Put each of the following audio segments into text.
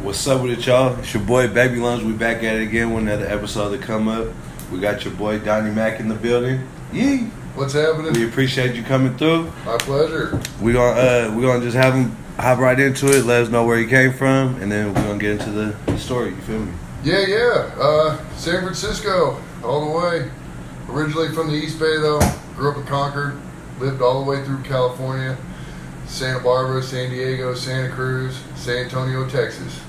What's up with it, y'all? It's your boy BabyLungz. We back at it again with another episode to come up. We got your boy Donnie Mac in the building. Yee! What's happening? We appreciate you coming through. My pleasure. We gonna just have him hop right into it. Let us know where he came from, and then we're gonna get into the story. You feel me? Yeah. San Francisco, all the way. Originally from the East Bay, though. Grew up in Concord. Lived all the way through California, Santa Barbara, San Diego, Santa Cruz, San Antonio, Texas.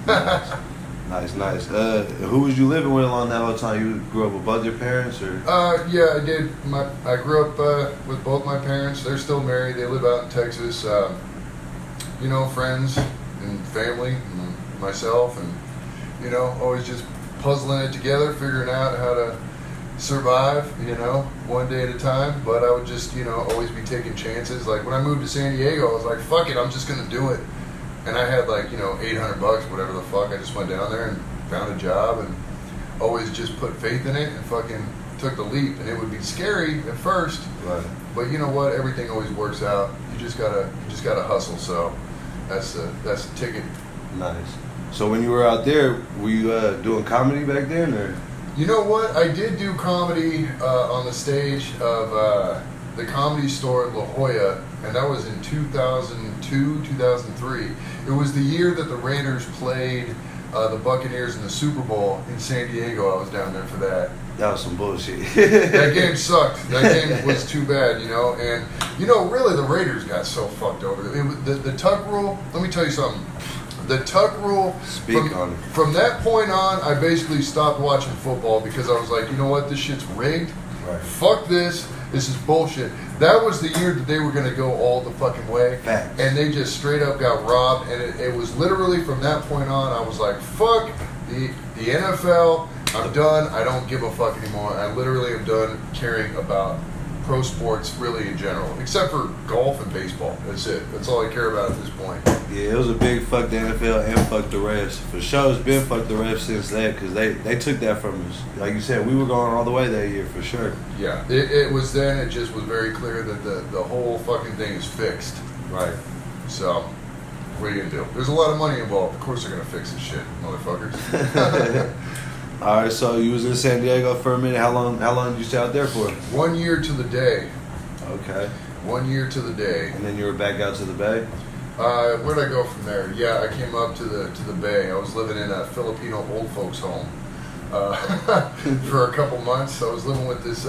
Nice. Who was you living with along that whole time? You grew up with both your parents, or? Yeah, I did. I grew up with both my parents. They're still married. They live out in Texas. Friends and family, and myself, and always just puzzling it together, figuring out how to survive, one day at a time. But I would just, always be taking chances. Like when I moved to San Diego, I was like, fuck it, I'm just gonna do it. And I had like, $800, whatever the fuck. I just went down there and found a job and always just put faith in it and fucking took the leap. And it would be scary at first, right. But you know what? Everything always works out. You just gotta hustle. So that's the ticket. Nice. So when you were out there, were you doing comedy back then, or? You know what? I did do comedy on the stage of the Comedy Store at La Jolla, and that was in 2002, 2003. It was the year that the Raiders played the Buccaneers in the Super Bowl in San Diego. I was down there for that. That was some bullshit. That game sucked. That game was too bad, And, really the Raiders got so fucked over. It was, the tuck rule, let me tell you something. The tuck rule, from that point on, I basically stopped watching football because I was like, you know what, this shit's rigged. Right. Fuck this. This is bullshit. That was the year that they were going to go all the fucking way. Facts. And they just straight up got robbed. And it was literally from that point on, I was like, fuck the NFL. I'm done. I don't give a fuck anymore. I literally am done caring about pro sports really in general, except for golf and baseball. That's it. That's all I care about at this point. Yeah, it was a big fuck the NFL and fuck the refs. For sure, it's been fuck the refs since that, because they took that from us. Like you said, we were going all the way that year, for sure. Yeah, it was then. It just was very clear that the whole fucking thing is fixed. Right. So, what are you going to do? There's a lot of money involved. Of course they're going to fix this shit, motherfuckers. All right, so you was in San Diego for a minute. How long did you stay out there for? 1 year to the day. Okay. 1 year to the day. And then you were back out to the Bay? Where'd I go from there? Yeah, I came up to the Bay. I was living in a Filipino old folks home for a couple months. I was living with this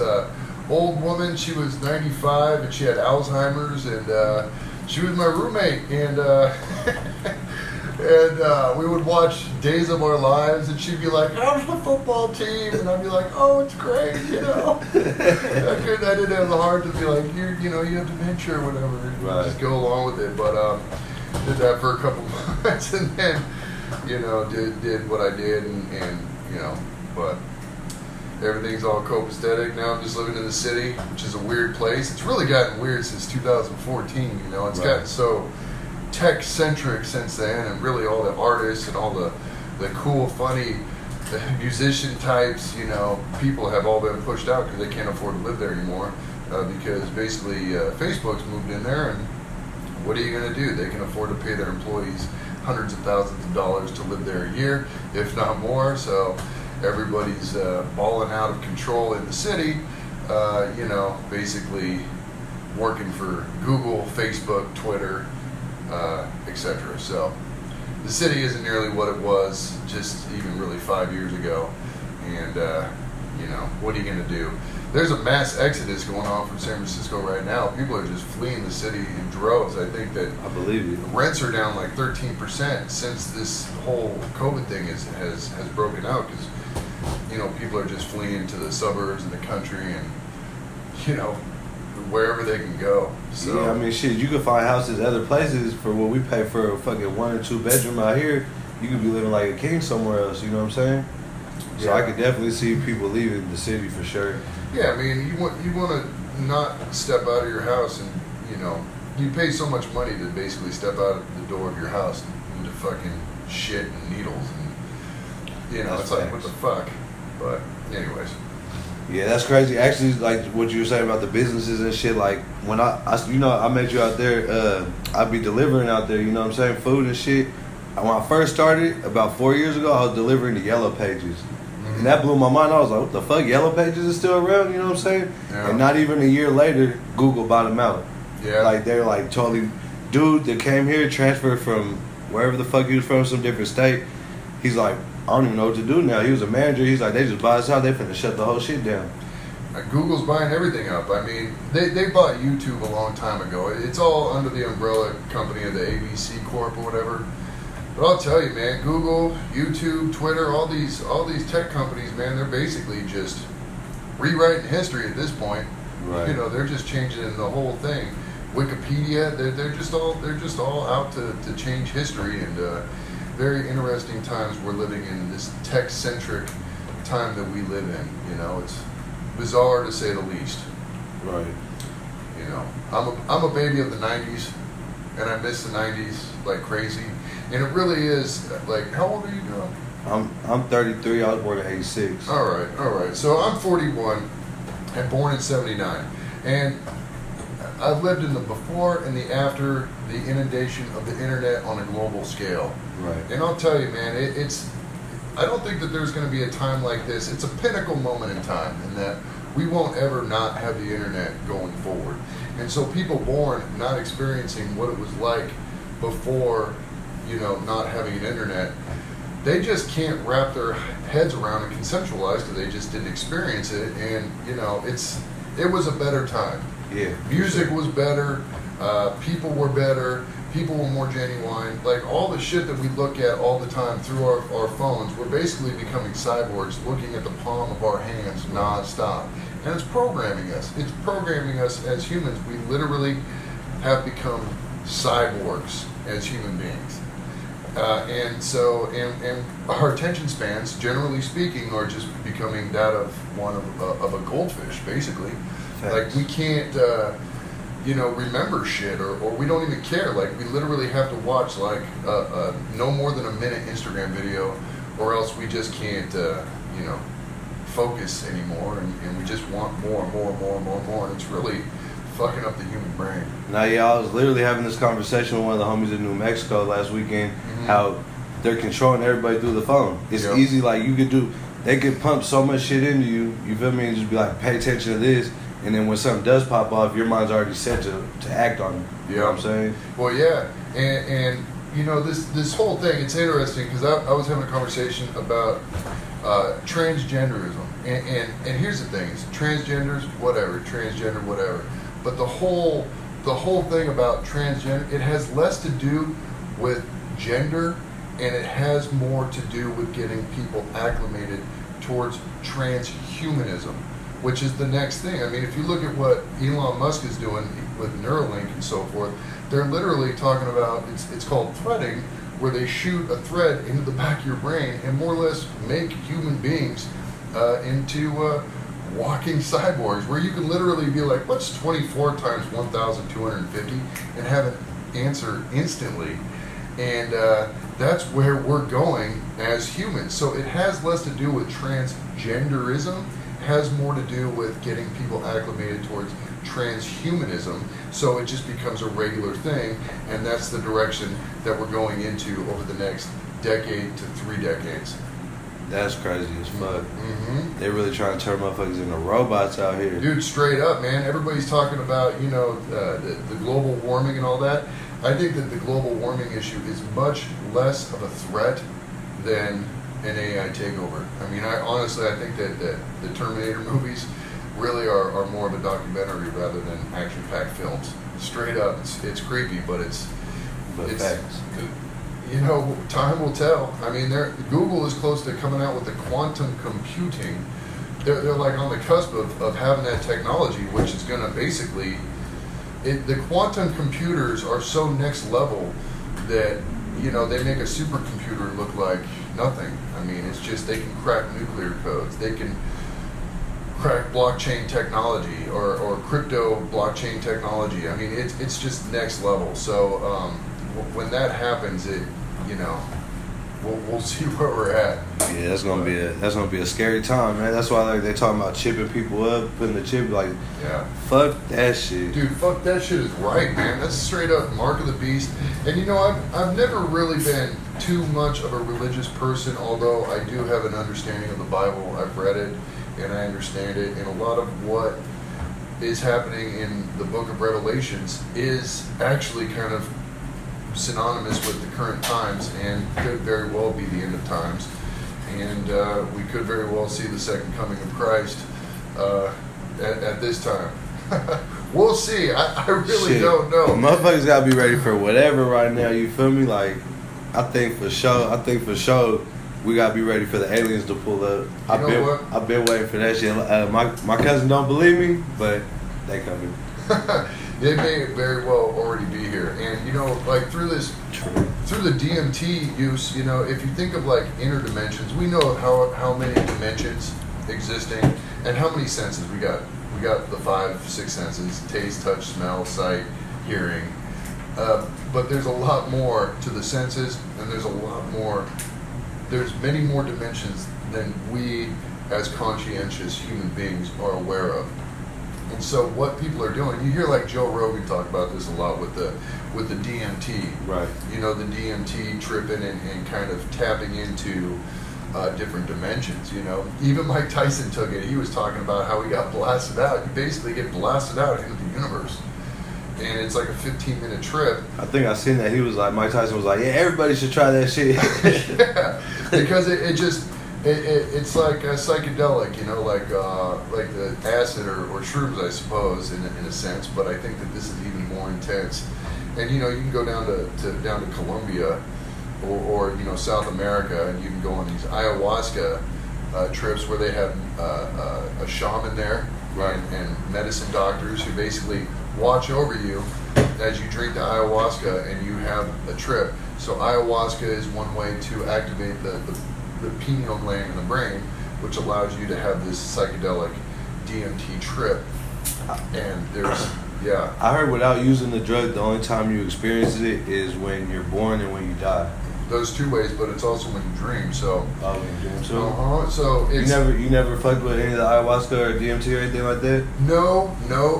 old woman. She was 95 and she had Alzheimer's, and she was my roommate. And we would watch Days of Our Lives, and she'd be like, how's the football team? And I'd be like, oh, it's great, I didn't have the heart to be like, you have dementia or whatever. Right. Just go along with it. But did that for a couple months, and then, did what I did, and but everything's all copacetic. Now I'm just living in the city, which is a weird place. It's really gotten weird since 2014, It's gotten so tech-centric since then, and really all the artists and all the cool, funny musician types, people have all been pushed out because they can't afford to live there anymore, because basically Facebook's moved in there, and what are you going to do? They can afford to pay their employees hundreds of thousands of dollars to live there a year, if not more, so everybody's balling out of control in the city, basically working for Google, Facebook, Twitter, etc. So the city isn't nearly what it was just even really 5 years ago, and what are you going to do? There's a mass exodus going on from San Francisco right now. People are just fleeing the city in droves. I think that I believe you. Rents are down like 13% since this whole COVID thing has broken out, because people are just fleeing to the suburbs and the country, and wherever they can go. So yeah, I mean, shit, you can find houses other places for what we pay for a fucking 1 or 2 bedroom out here. You could be living like a king somewhere else, you know what I'm saying? So yeah. I could definitely see people leaving the city for sure. Yeah, I mean, you want to not step out of your house, and you pay so much money to basically step out of the door of your house into fucking shit and needles, and That's it's like, facts. what the fuck? But anyways. Yeah, that's crazy. Actually, like what you were saying about the businesses and shit, like when I met you out there, I'd be delivering out there, you know what I'm saying, food and shit. when I first started about 4 years ago, I was delivering the Yellow Pages. And that blew my mind. I was like, what the fuck? Yellow Pages is still around? You know what I'm saying? Yeah. And not even a year later, Google bought them out. Yeah. Like, they're like totally... Dude that came here, transferred from wherever the fuck he was from, some different state. He's like, I don't even know what to do now. He was a manager. He's like, they just bought us out. They finna shut the whole shit down. Google's buying everything up. I mean, they bought YouTube a long time ago. It's all under the umbrella company of the ABC Corp or whatever. But I'll tell you, man, Google, YouTube, Twitter, all these tech companies, man, they're basically just rewriting history at this point. Right. You know, they're just changing the whole thing. Wikipedia, they're just all out to change history, and very interesting times we're living in, this tech-centric time that we live in. You know, it's bizarre to say the least. Right. You know, I'm a baby of the 90s, and I miss the 90s like crazy. And it really is, like, how old are you now? I'm 33. I was born in 86. All right. So I'm 41 and born in 79. And I've lived in the before and the after the inundation of the internet on a global scale. Right. And I'll tell you, man, I don't think that there's going to be a time like this. It's a pinnacle moment in time, in that we won't ever not have the internet going forward. And so people born not experiencing what it was like before, you know, not having an internet, they just can't wrap their heads around and conceptualize because they just didn't experience it. And, you know, it was a better time. Yeah. Music was better, people were better, people were more genuine. Like, all the shit that we look at all the time through our phones, we're basically becoming cyborgs looking at the palm of our hands non-stop. And it's programming us. It's programming us as humans. We literally have become cyborgs as human beings. And our attention spans, generally speaking, are just becoming that of one of a goldfish, basically. Thanks. Like, we can't, remember shit, or we don't even care. Like, we literally have to watch, like, no more than a minute Instagram video, or else we just can't, focus anymore, and we just want more and more and more and more and more, and it's really fucking up the human brain. Now, yeah, I was literally having this conversation with one of the homies in New Mexico last weekend, how they're controlling everybody through the phone. It's easy, like, they could pump so much shit into you, you feel me, and just be like, pay attention to this, and then when something does pop off, your mind's already set to act on it. You know what I'm saying? Well, yeah, and you know, this whole thing, it's interesting, because I was having a conversation about transgenderism, and here's the thing, it's transgender, whatever, but the whole thing about transgender, it has less to do with gender, and it has more to do with getting people acclimated towards transhumanism, which is the next thing. I mean, if you look at what Elon Musk is doing with Neuralink and so forth, they're literally talking about, it's called threading, where they shoot a thread into the back of your brain and more or less make human beings into walking cyborgs, where you can literally be like, what's 24 times 1,250, and have an answer instantly. And that's where we're going as humans. So it has less to do with transgenderism, has more to do with getting people acclimated towards transhumanism, so it just becomes a regular thing, and that's the direction that we're going into over the next decade to 3 decades. That's crazy as fuck. Mm-hmm. They're really trying to turn motherfuckers into robots out here. Dude, straight up, man. Everybody's talking about, the global warming and all that. I think that the global warming issue is much less of a threat than an AI takeover. I mean, I think that the Terminator movies really are more of a documentary rather than action-packed films. Straight up, it's creepy, but it's facts. Time will tell. I mean, Google is close to coming out with the quantum computing. They're like on the cusp of having that technology, which is going to basically, the quantum computers are so next level that, they make a supercomputer look like nothing. I mean, it's just, they can crack nuclear codes. They can crack blockchain technology or crypto blockchain technology. I mean, it's just next level. So when that happens, we'll see where we're at. Yeah, that's gonna be a scary time, man. That's why they talking about chipping people up, putting the chip, like, fuck that shit. Dude, fuck that shit is right, man. That's straight up mark of the beast. And I've never really been too much of a religious person, although I do have an understanding of the Bible. I've read it and I understand it, and a lot of what is happening in the book of Revelations is actually kind of synonymous with the current times and could very well be the end of times. And we could very well see the second coming of Christ at this time. We'll see. I really don't know. Motherfuckers gotta be ready for whatever right now. You feel me? Like, I think for sure, we gotta be ready for the aliens to pull up. I've been waiting for that shit. My cousin don't believe me, but they coming. They may very well already be here, and you know, like through the DMT use, you know, if you think of like inner dimensions, we know how many dimensions existing and how many senses we got. We got the 5, 6 senses: taste, touch, smell, sight, hearing. But there's a lot more to the senses, and there's many more dimensions than we as conscientious human beings are aware of. And so what people are doing, you hear like Joe Rogan talk about this a lot with the DMT. Right. You know, the DMT tripping and kind of tapping into different dimensions, you know. Even Mike Tyson took it. He was talking about how he got blasted out. You basically get blasted out into the universe. And it's like a 15-minute trip. I think I seen that. He was like, Mike Tyson was like, yeah, everybody should try that shit. Yeah, because it's like a psychedelic, you know, like the acid or shrooms, I suppose, in a sense. But I think that this is even more intense. And you know, you can go down to Colombia or you know, South America, and you can go on these ayahuasca trips where they have a shaman there, right, and medicine doctors who basically watch over you as you drink the ayahuasca and you have a trip. So ayahuasca is one way to activate the pineal gland in the brain, which allows you to have this psychedelic DMT trip. And there's, yeah. I heard without using the drug, the only time you experience it is when you're born and when you die. Those two ways, but it's also when you dream. So. Oh, when you dream too. So it's. You never fucked with any of the ayahuasca or DMT or anything like that? No.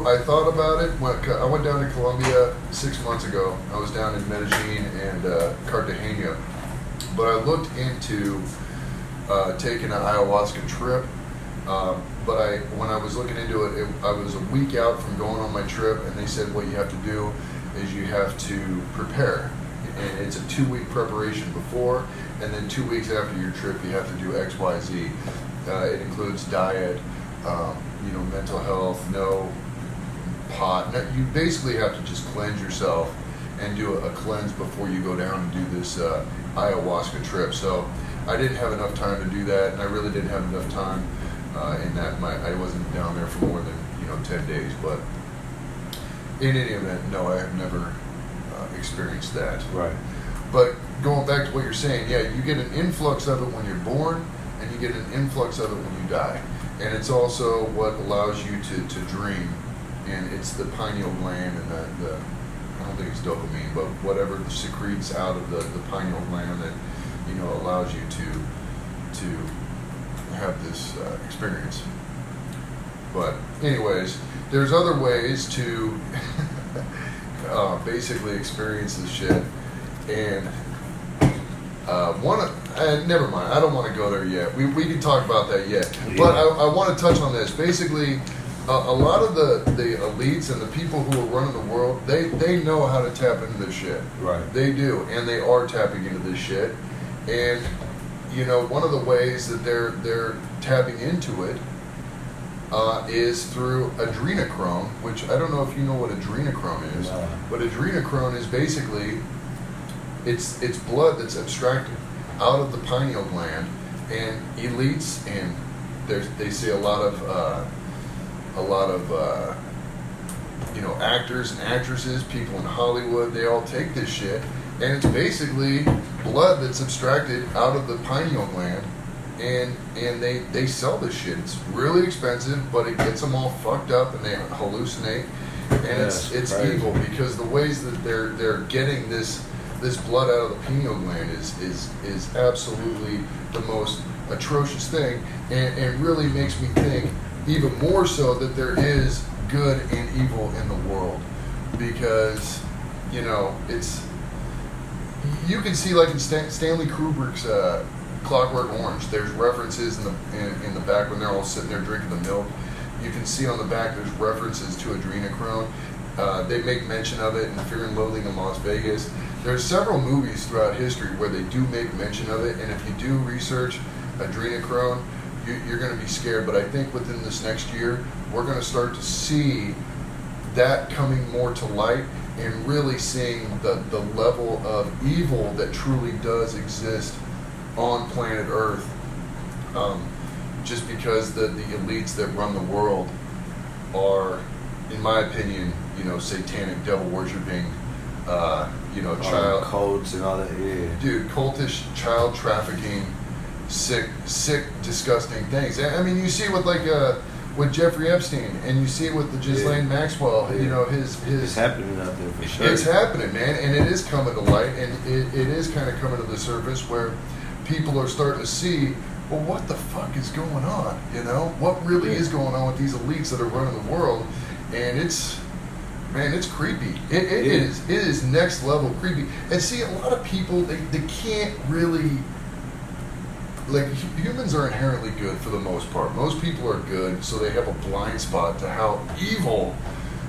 I thought about it. I went down to Colombia 6 months ago. I was down in Medellin and Cartagena, but I looked into taking an ayahuasca trip. But when I was looking into it, I was a week out from going on my trip, and they said what you have to do is you have to prepare. And it's a 2-week preparation before, and then 2 weeks after your trip, you have to do X, Y, Z. It includes diet, you know, mental health, no pot. You basically have to just cleanse yourself and do a cleanse before you go down and do this ayahuasca trip. So I didn't have enough time to do that, and I really didn't have enough time in that. I wasn't down there for more than 10 days. But in any event, no, I have never experienced that. Right. But going back to what you're saying, yeah, you get an influx of it when you're born, and you get an influx of it when you die. And it's also what allows you to dream. And it's the pineal gland and the I don't think it's dopamine, but whatever secretes out of the pineal gland that, you know, allows you to have this experience. But anyways, there's other ways to basically experience this shit, and never mind, I don't want to go there yet. We can talk about that yet, but I want to touch on this. Basically, a lot of the elites and the people who are running the world, they know how to tap into this shit. Right. They do, and they are tapping into this shit. And you know, one of the ways that they're tapping into it is through Adrenochrome, which I don't know if you know what Adrenochrome is, but Adrenochrome is basically it's blood that's abstracted out of the pineal gland, and elites and they say a lot of you know, actors and actresses, people in Hollywood, they all take this shit, and it's basically blood that's abstracted out of the pineal gland, and they sell this shit. It's really expensive, but it gets them all fucked up and they hallucinate, and it's evil because the ways that they're getting this blood out of the pineal gland is absolutely the most atrocious thing, and really makes me think even more so that there is good and evil in the world, because you know, it's, you can see, like in Stanley Kubrick's Clockwork Orange, there's references in the back when they're all sitting there drinking the milk. You can see on the back there's references to Adrenochrome. They make mention of it in Fear and Loathing in Las Vegas. There's several movies throughout history where they do make mention of it, and if you do research Adrenochrome, you're going to be scared. But I think within this next year, we're going to start to see that coming more to light and really seeing the level of evil that truly does exist on planet Earth. Just because the elites that run the world are, in my opinion, satanic, devil-worshipping, child cults and all that. Yeah, dude, cultish, child trafficking, sick, disgusting things. I mean, you see it with Jeffrey Epstein, and you see it with the Ghislaine Maxwell. Yeah. His it's happening out there for sure. It's happening, man, and it is coming to light, and it is kind of coming to the surface where people are starting to see, well, what the fuck is going on? What really is going on with these elites that are running the world? And it's creepy. It is next level creepy. And see, a lot of people, they can't really, like, humans are inherently good for the most part. Most people are good, so they have a blind spot to how evil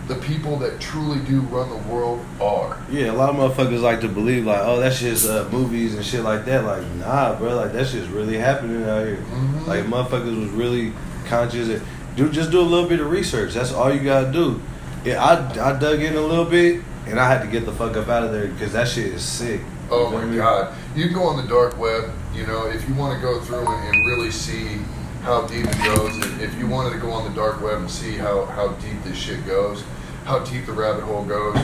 the people that truly do run the world are. Yeah, a lot of motherfuckers like to believe, like, oh, that's just movies and shit like that. Like, nah, bro, like, that shit's really happening out here. Mm-hmm. Like, motherfuckers was really conscious. Just do a little bit of research. That's all you gotta do. Yeah, I dug in a little bit, and I had to get the fuck up out of there because that shit is sick. Oh my God. You can go on the dark web, if you want to go through and really see how deep it goes. If you wanted to go on the dark web and see how deep this shit goes, how deep the rabbit hole goes,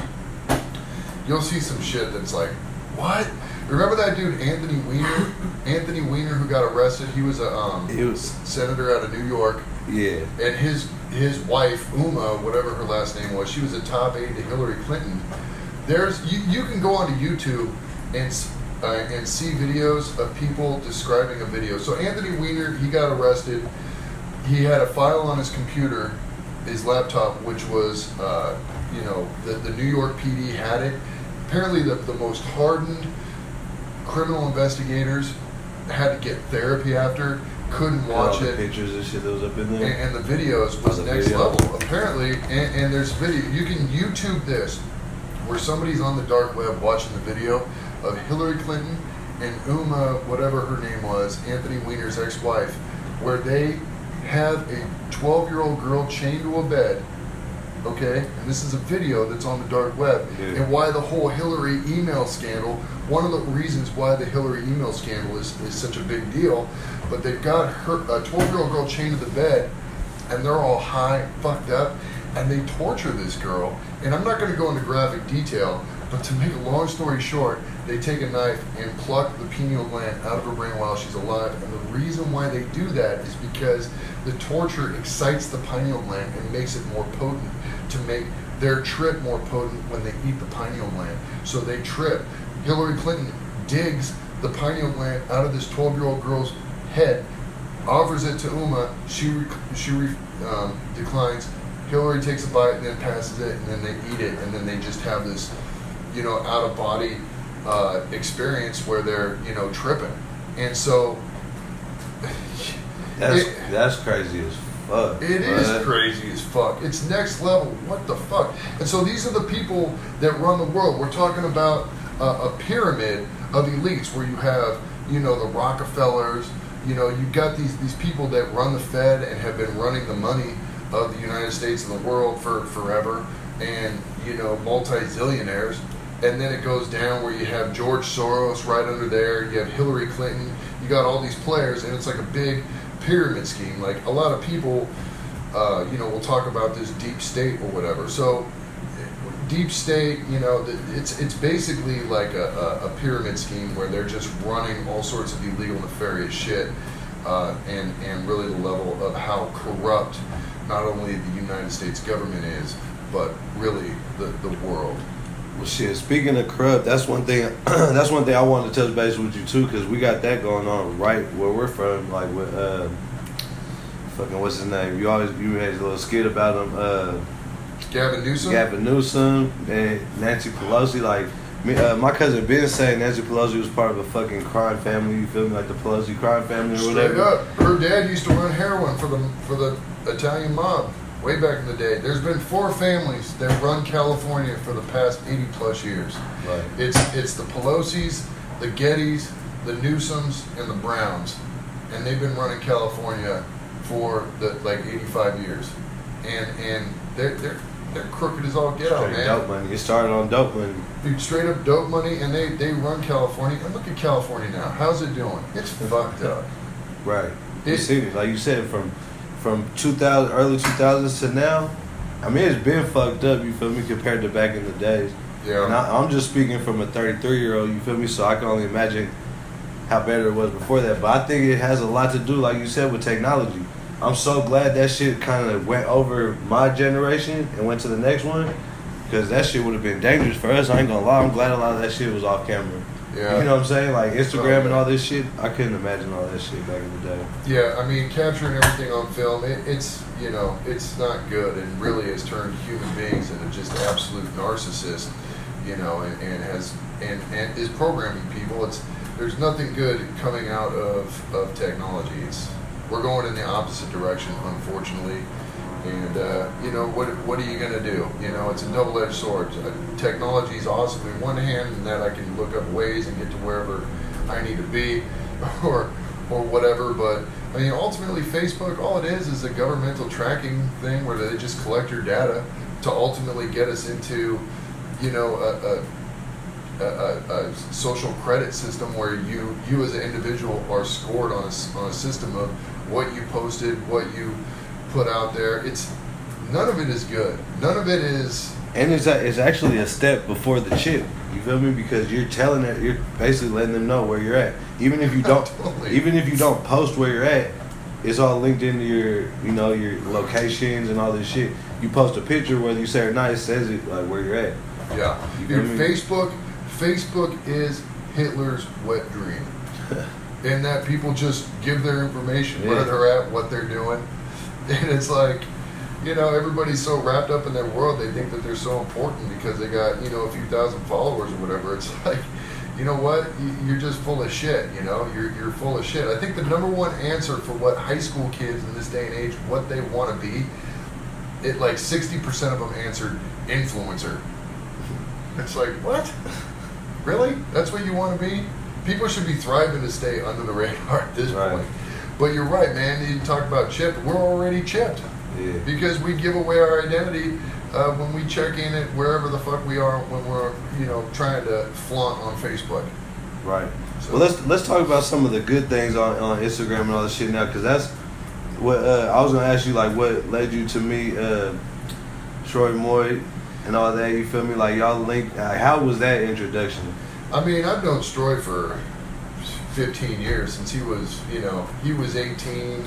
you'll see some shit that's like, what? Remember that dude Anthony Weiner? Anthony Weiner, who got arrested? He was a senator out of New York. Yeah. And his wife, Uma, whatever her last name was, she was a top aide to Hillary Clinton. You can go onto YouTube and see videos of people describing a video. So Anthony Weiner, he got arrested. He had a file on his computer, his laptop, which was, the New York PD had it. Apparently the most hardened criminal investigators had to get therapy after, couldn't watch it. Pictures and shit that was up in there. And the videos was next level. Apparently, and there's video, you can YouTube this, where somebody's on the dark web watching the video of Hillary Clinton and Uma, whatever her name was, Anthony Weiner's ex-wife, where they have a 12-year-old girl chained to a bed, okay? And this is a video that's on the dark web. Yeah. And why the whole Hillary email scandal, one of the reasons why the Hillary email scandal is such a big deal, but they've got a 12-year-old girl chained to the bed, and they're all high, fucked up, and they torture this girl. And I'm not going to go into graphic detail, but to make a long story short, they take a knife and pluck the pineal gland out of her brain while she's alive. And the reason why they do that is because the torture excites the pineal gland and makes it more potent, to make their trip more potent when they eat the pineal gland. So they trip. Hillary Clinton digs the pineal gland out of this 12-year-old girl's head, offers it to Uma. She declines. Hillary takes a bite and then passes it, and then they eat it, and then they just have this, out-of-body experience where they're, tripping. And so that's crazy as fuck. It is crazy as fuck. It's next level. What the fuck? And so these are the people that run the world. We're talking about a pyramid of elites where you have, the Rockefellers. You've got these people that run the Fed and have been running the money of the United States and the world for forever, and multi-zillionaires. And then it goes down where you have George Soros right under there, you have Hillary Clinton, you got all these players, and it's like a big pyramid scheme. Like, a lot of people will talk about this deep state or whatever. So deep state, it's basically like a pyramid scheme where they're just running all sorts of illegal, nefarious shit, and really the level of how corrupt not only the United States government is, but really the world. Well, shit. Speaking of corrupt, that's one thing. That's one thing I wanted to touch base with you too, because we got that going on right where we're from. Like with fucking what's his name? You had a little skit about him. Gavin Newsom. Gavin Newsom and Nancy Pelosi. Like My cousin Ben saying Nancy Pelosi was part of a fucking crime family. You feel me? Like the Pelosi crime family or whatever. Straight up. Her dad used to run heroin for the Italian mob way back in the day. There's been 4 families that run California for the past 80 plus years. Right. It's the Pelosi's, the Gettys, the Newsoms, and the Browns, and they've been running California for like 85 years, and they're crooked as all get out, man. Dope money. It started on dope money. Dude, straight up dope money, and they run California. And look at California now. How's it doing? It's fucked up. Right. You see it, like you said, from 2000, early 2000s to now. I mean, it's been fucked up. You feel me? Compared to back in the days. Yeah. And I'm just speaking from a 33-year-old. You feel me? So I can only imagine how better it was before that. But I think it has a lot to do, like you said, with technology. I'm so glad that shit kind of went over my generation and went to the next one, because that shit would have been dangerous for us. I ain't gonna lie. I'm glad a lot of that shit was off camera. Yeah. You know what I'm saying? Like Instagram and all this shit. I couldn't imagine all that shit back in the day. Yeah, I mean, capturing everything on film, it's you know, it's not good, and really has turned human beings into just absolute narcissists. You know, and is programming people. There's nothing good coming out of technology. We're going in the opposite direction, unfortunately. And you know, what are you gonna do? You know, it's a double-edged sword. Technology is awesome in one hand, in that I can look up ways and get to wherever I need to be, or whatever. But I mean, ultimately, Facebook, all it is a governmental tracking thing where they just collect your data to ultimately get us into, you know, a social credit system where you as an individual are scored on a system of what you posted, what you put out there. None of it is good. None of it is. And it's actually a step before the chip. You feel me? Because you're you're basically letting them know where you're at. Even if you don't, Totally. even if you don't post where you're at, it's all linked into your locations and all this shit. You post a picture, whether you say it or not, it says it like where you're at. Yeah. Dude, Facebook is Hitler's wet dream. In that people just give their information, where they're at, what they're doing. And it's like, you know, everybody's so wrapped up in their world, they think that they're so important because they got, you know, a few thousand followers or whatever. It's like, you know what? You're just full of shit, you know? You're full of shit. I think the number one answer for what high school kids in this day and age, what they want to be, like 60% of them answered influencer. It's like, what? Really? That's what you want to be? People should be thriving to stay under the radar at this point. But you're right, man. You talk about chipped. We're already chipped. Yeah. Because we give away our identity when we check in at wherever the fuck we are when we're, you know, trying to flaunt on Facebook. Right. So, well, let's talk about some of the good things on Instagram and all this shit now, because that's what I was gonna ask you. Like, what led you to meet Troy Moy and all that? You feel me? Like, y'all linked. How was that introduction? I mean, I've known Stroy for 15 years, since he was, you know, he was 18.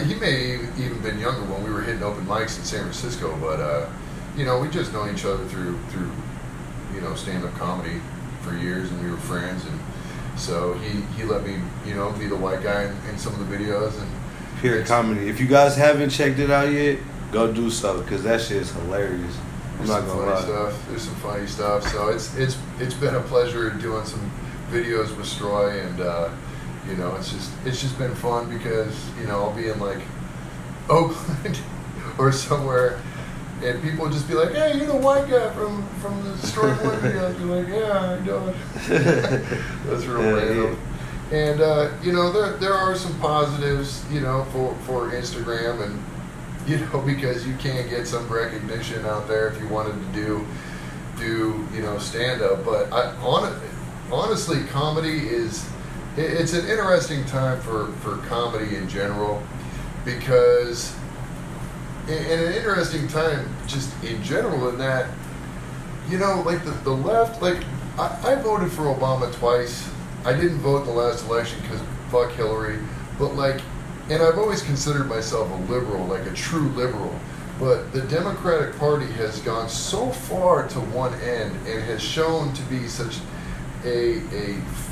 He may have even been younger when we were hitting open mics in San Francisco, but, you know, we just known each other through, you know, stand-up comedy for years, and we were friends, and so he let me, you know, be the white guy in some of the videos. And Pure comedy. If you guys haven't checked it out yet, go do so, because that shit is hilarious. I'm not gonna lie. There's some funny stuff. So it's been a pleasure doing some videos with Stroy, and you know, it's just been fun because, you know, I'll be in like Oakland or somewhere, and people will just be like, "Hey, you're the white guy from the Stroy Moy videos." You're like, "Yeah, I know it." That's real random. And you know, there are some positives, you know, for Instagram, and you know, because you can get some recognition out there if you wanted to do you know, stand up. But honestly, comedy it's an interesting time for comedy in general, because in an interesting time just in general, in that, you know, like the left, like I voted for Obama twice. I didn't vote in the last election because fuck Hillary, but like, and I've always considered myself a liberal, like a true liberal. But the Democratic Party has gone so far to one end and has shown to be such a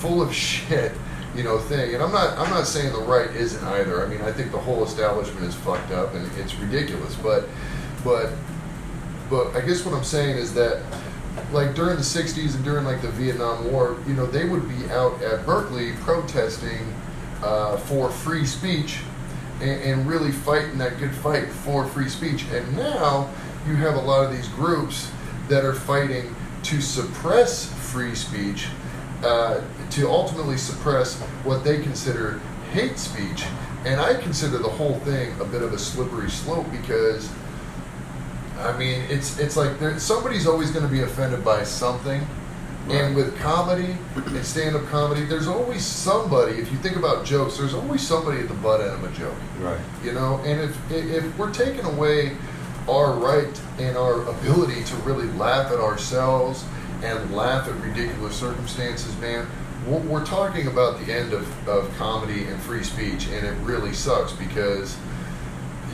full of shit, you know, thing. And I'm not saying the right isn't either. I mean, I think the whole establishment is fucked up and it's ridiculous. But I guess what I'm saying is that like during the 60s and during like the Vietnam War, you know, they would be out at Berkeley protesting for free speech and really fighting that good fight for free speech. And now you have a lot of these groups that are fighting to suppress free speech, to ultimately suppress what they consider hate speech. And I consider the whole thing a bit of a slippery slope because, I mean, it's like somebody's always going to be offended by something. Right. And with comedy and stand-up comedy, there's always somebody, if you think about jokes, there's always somebody at the butt end of a joke. Right. You know, and if we're taking away our right and our ability to really laugh at ourselves and laugh at ridiculous circumstances, man, we're talking about the end of comedy and free speech, and it really sucks because,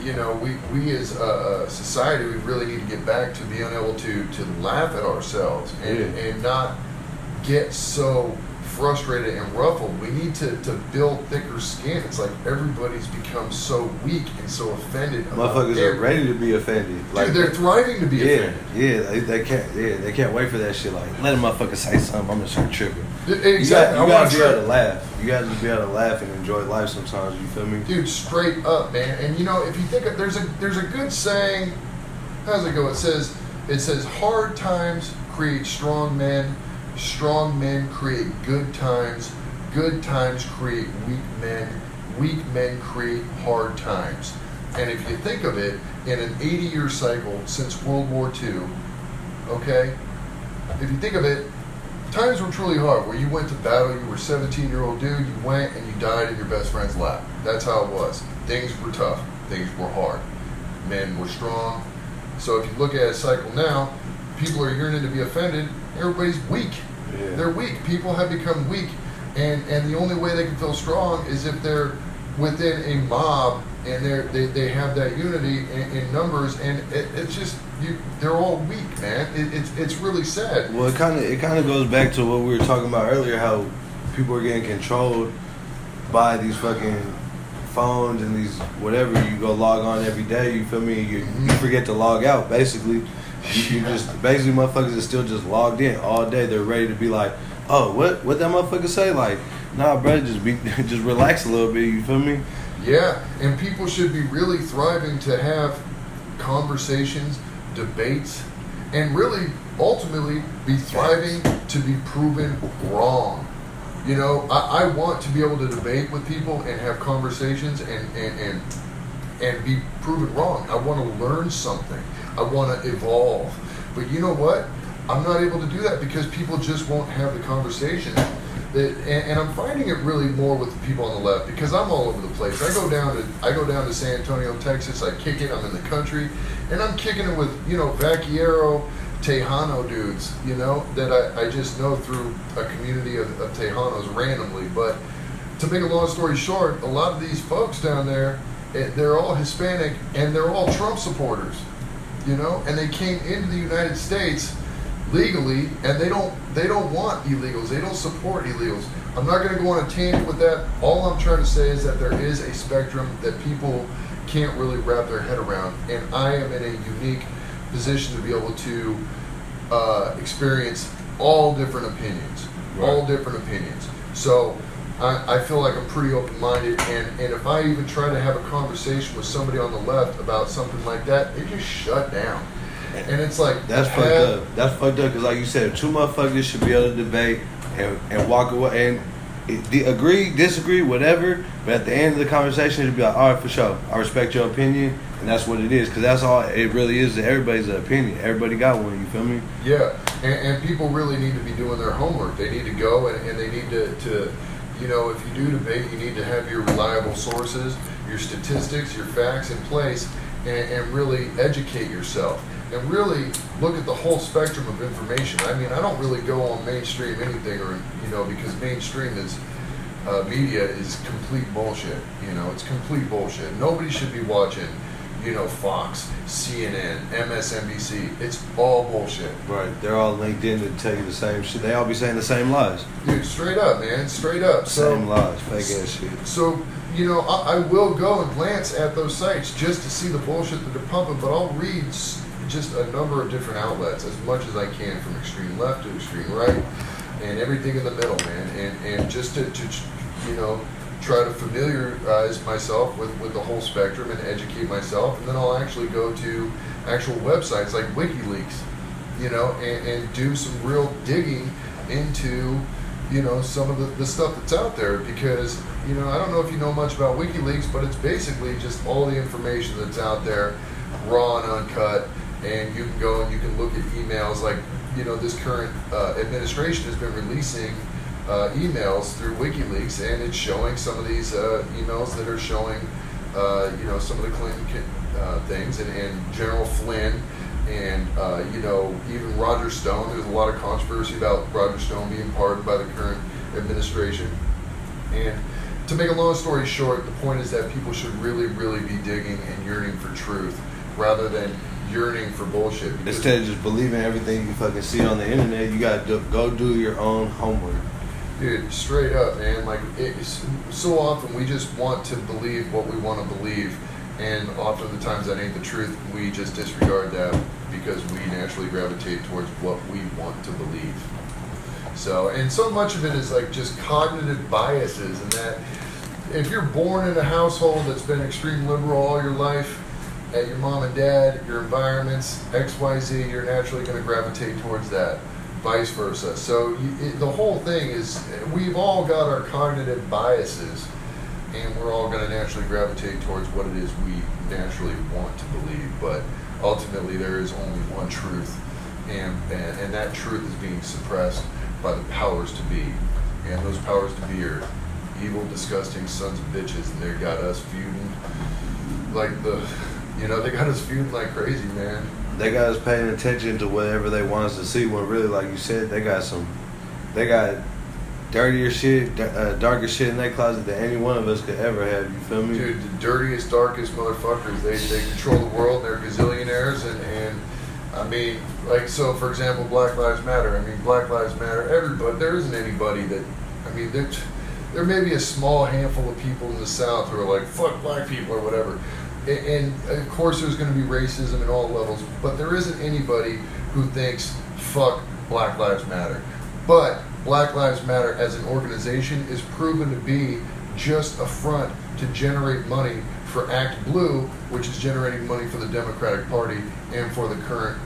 you know, we as a society, we really need to get back to being able to laugh at ourselves and not get so frustrated and ruffled. We need to build thicker skin. It's like everybody's become so weak and so offended. Motherfuckers are ready to be offended. Dude, like, they're thriving to be offended. Yeah, they can't wait for that shit. Like, let a motherfucker say something, I'm gonna start tripping. Exactly. You gotta be able to laugh. You gotta be able to laugh and enjoy life sometimes. You feel me? Dude, straight up, man. And you know, if you think of, there's a good saying. How does it go? It says hard times create strong men. Strong men create good times create weak men create hard times. And if you think of it, in an 80-year cycle since World War II, okay, if you think of it, times were truly hard, where you went to battle, you were a 17-year-old dude, you went and you died in your best friend's lap. That's how it was. Things were tough, things were hard, men were strong. So if you look at a cycle now, people are yearning to be offended. Everybody's weak. Yeah. They're weak. People have become weak, and the only way they can feel strong is if they're within a mob and they have that unity in numbers, and it's just they're all weak, man. It's really sad. Well, it kind of goes back to what we were talking about earlier, how people are getting controlled by these fucking phones and these whatever. You go log on every day. You feel me? You forget to log out, basically. You just basically motherfuckers are still just logged in all day. They're ready to be like, oh, what that motherfucker say? Like, nah, bro, just relax a little bit. You feel me? Yeah, and people should be really thriving to have conversations, debates, and really ultimately be thriving to be proven wrong. You know, I want to be able to debate with people and have conversations and be proven wrong. I want to learn something. I want to evolve. But you know what? I'm not able to do that because people just won't have the conversation. And I'm finding it really more with the people on the left because I'm all over the place. I go down to San Antonio, Texas. I kick it. I'm in the country, and I'm kicking it with, you know, Vaquero, Tejano dudes, you know, that I just know through a community of Tejanos randomly. But to make a long story short, a lot of these folks down there, they're all Hispanic and they're all Trump supporters, you know, and they came into the United States legally, and they don't want illegals. They don't support illegals. I'm not going to go on a tangent with that. All I'm trying to say is that there is a spectrum that people can't really wrap their head around, and I am in a unique position to be able to experience all different opinions, right. All different opinions. So I feel like I'm pretty open-minded, and if I even try to have a conversation with somebody on the left about something like that, they just shut down. And it's like, that's fucked up. That's fucked up because, like you said, two motherfuckers should be able to debate and walk away and agree, disagree, whatever. But at the end of the conversation, it'll be like, all right, for sure, I respect your opinion, and that's what it is. Because that's all it really is. Everybody's opinion. Everybody got one. You feel me? Yeah, and people really need to be doing their homework. They need to go and they need to, you know, if you do debate, you need to have your reliable sources, your statistics, your facts in place, and really educate yourself. And really look at the whole spectrum of information. I mean, I don't really go on mainstream anything, or, you know, because mainstream is media is complete bullshit. You know, it's complete bullshit. Nobody should be watching, you know, Fox, CNN, MSNBC. It's all bullshit. Right. They're all linked in to tell you the same shit. They all be saying the same lies. Dude, straight up, man. Straight up. Same lies. Fake ass shit. So, you know, I will go and glance at those sites just to see the bullshit that they're pumping, but I'll read just a number of different outlets as much as I can, from extreme left to extreme right, and everything in the middle, man. And just to you know, try to familiarize myself with the whole spectrum and educate myself, and then I'll actually go to actual websites like WikiLeaks, you know, and do some real digging into, you know, some of the stuff that's out there, because, you know, I don't know if you know much about WikiLeaks, but it's basically just all the information that's out there, raw and uncut, and you can go and you can look at emails like, you know, this current administration has been releasing emails through WikiLeaks, and it's showing some of these emails that are showing, you know, some of the Clinton things, and General Flynn, and you know, even Roger Stone. There's a lot of controversy about Roger Stone being pardoned by the current administration. And to make a long story short, the point is that people should really, really be digging and yearning for truth rather than yearning for bullshit. Instead of just believing everything you fucking see on the internet, you gotta go do your own homework. Dude, straight up, man. Like, it's so often we just want to believe what we want to believe, and often the times that ain't the truth. We just disregard that because we naturally gravitate towards what we want to believe. So, and so much of it is like just cognitive biases, and that if you're born in a household that's been extreme liberal all your life, at your mom and dad, your environments, XYZ, you're naturally going to gravitate towards that. Vice versa. So the whole thing is, we've all got our cognitive biases, and we're all going to naturally gravitate towards what it is we naturally want to believe. But ultimately, there is only one truth, and that truth is being suppressed by the powers to be. And those powers to be are evil, disgusting sons of bitches, and they got us feuding like they got us feuding like crazy, man. They got us paying attention to whatever they want us to see, when really, like you said, they got dirtier shit, darker shit in their closet than any one of us could ever have. You feel me? Dude, the dirtiest, darkest motherfuckers. They control the world. They're gazillionaires, and I mean, like, so for example, Black Lives Matter. I mean, Black Lives Matter. Everybody. There isn't anybody that. I mean, there may be a small handful of people in the South who are like, fuck black people or whatever. And of course there's going to be racism at all levels, but there isn't anybody who thinks, fuck Black Lives Matter. But Black Lives Matter as an organization is proven to be just a front to generate money for Act Blue, which is generating money for the Democratic Party and for the current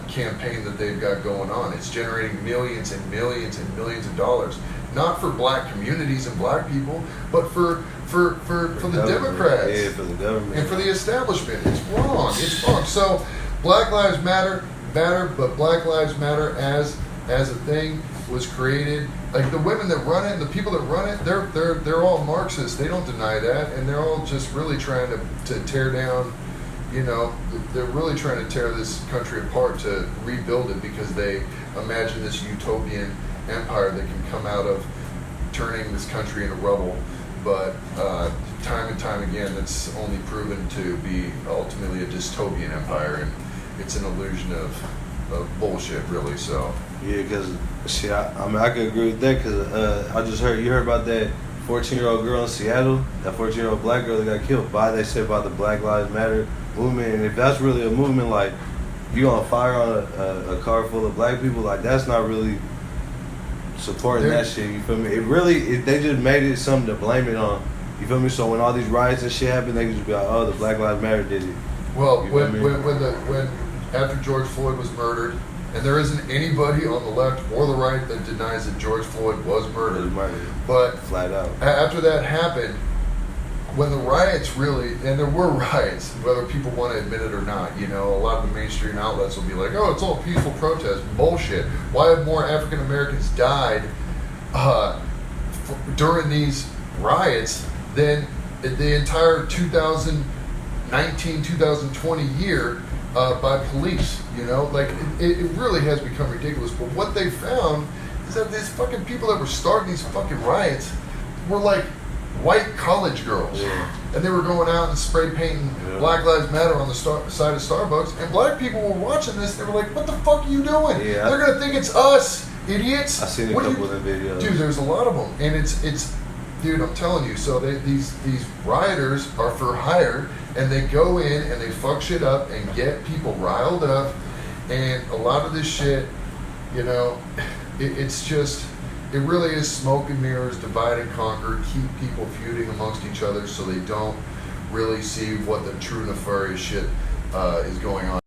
campaign that they've got going on. It's generating millions and millions and millions of dollars, not for black communities and black people, but for the Democrats. Yeah, for the government. And for the establishment. It's wrong. It's wrong. So Black Lives Matter, but Black Lives Matter as a thing was created. Like, the women that run it and the people that run it, they're all Marxists. They don't deny that, and they're all just really trying to tear down, you know, they're really trying to tear this country apart to rebuild it, because they imagine this utopian empire that can come out of turning this country into rubble. But time and time again, that's only proven to be ultimately a dystopian empire, and it's an illusion of bullshit, really. So yeah, because shit, I mean, I could agree with that, because I just heard, you heard about that 14-year-old girl in Seattle, that 14-year-old black girl that got killed by, they said, about the Black Lives Matter movement. And if that's really a movement, like, you gonna fire on a car full of black people, like, that's not really supporting that shit, you feel me? They just made it something to blame it on, you feel me? So when all these riots and shit happen, they can just be like, oh, the Black Lives Matter did it. Well, when after George Floyd was murdered, and there isn't anybody on the left or the right that denies that George Floyd was murdered, but flat out. After that happened, when the riots really, and there were riots, whether people want to admit it or not, you know, a lot of the mainstream outlets will be like, oh, it's all peaceful protest. Bullshit. Why have more African Americans died during these riots than the entire 2019, 2020 year by police? You know, like, it really has become ridiculous. But what they found is that these fucking people that were starting these fucking riots were like white college girls, and they were going out and spray painting Black Lives Matter on the side of Starbucks, and black people were watching this. They were like, what the fuck are you doing? They're gonna think it's us, idiots. I seen a couple of them videos. Dude, there's a lot of them, and it's Dude, I'm telling you. So these rioters are for hire, and they go in and they fuck shit up and get people riled up, and a lot of this shit, you know, it's just, it really is smoke and mirrors, divide and conquer, keep people feuding amongst each other so they don't really see what the true nefarious shit is going on.